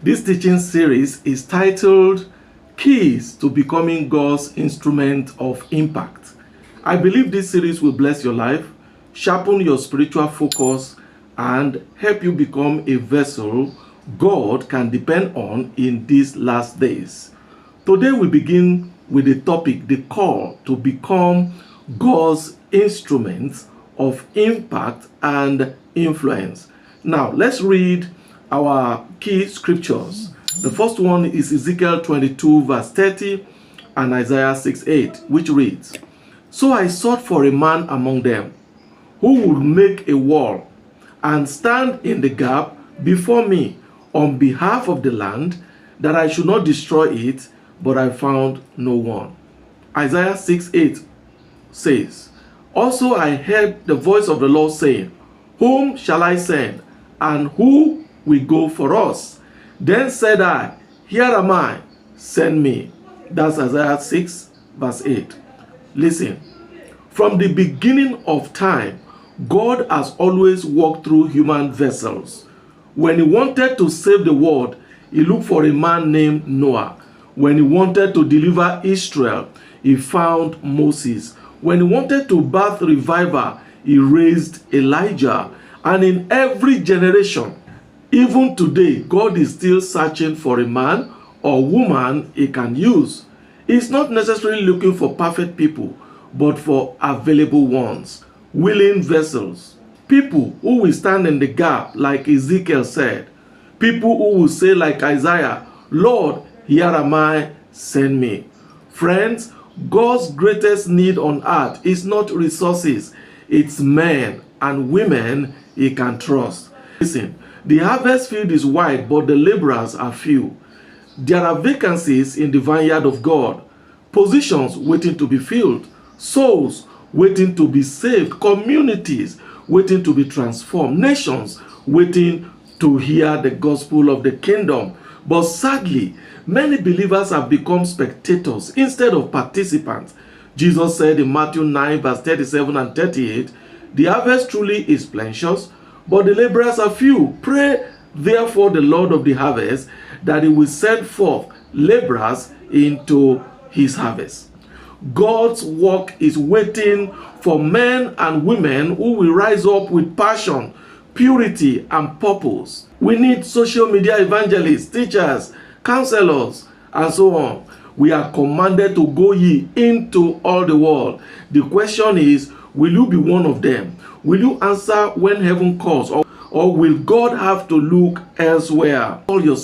This teaching series is titled Keys to Becoming God's Instrument of Impact. I believe this series will bless your life, sharpen your spiritual focus, and help you become a vessel God can depend on in these last days. Today we begin with the topic, the call to become God's instrument of impact and influence. Now, let's read our key scriptures. The first one is Ezekiel 22 verse 30 and Isaiah 6:8, which reads, "So I sought for a man among them who would make a wall and stand in the gap before me on behalf of the land, that I should not destroy it, but I found no one." Isaiah 6:8 says, "Also I heard the voice of the Lord saying, Whom shall I send, and who will go for us? Then said I, Here am I, send me." That's Isaiah 6 verse 8. Listen, from the beginning of time, God has always walked through human vessels. When he wanted to save the world, he looked for a man named Noah. When he wanted to deliver Israel, he found Moses. When he wanted to birth revival, he raised Elijah. And in every generation, even today, God is still searching for a man or woman he can use. He's not necessarily looking for perfect people, but for available ones, willing vessels. People who will stand in the gap like Ezekiel said. People who will say like Isaiah, "Lord, here am I, send me." Friends, God's greatest need on earth is not resources, it's men and women he can trust. Listen, the harvest field is wide, but the laborers are few. There are vacancies in the vineyard of God, positions waiting to be filled, souls waiting to be saved, communities waiting to be transformed, nations waiting to hear the gospel of the kingdom. But sadly, many believers have become spectators instead of participants. Jesus said in Matthew 9 verse 37 and 38, "The harvest truly is plenteous, but the laborers are few. Pray therefore the Lord of the harvest that he will send forth laborers into his harvest." God's work is waiting for men and women who will rise up with passion, purity, and purpose. We need social media evangelists, teachers, counselors, and so on. We are commanded to go ye into all the world. The question is, will you be one of them? Will you answer when heaven calls, or will God have to look elsewhere? Call yourself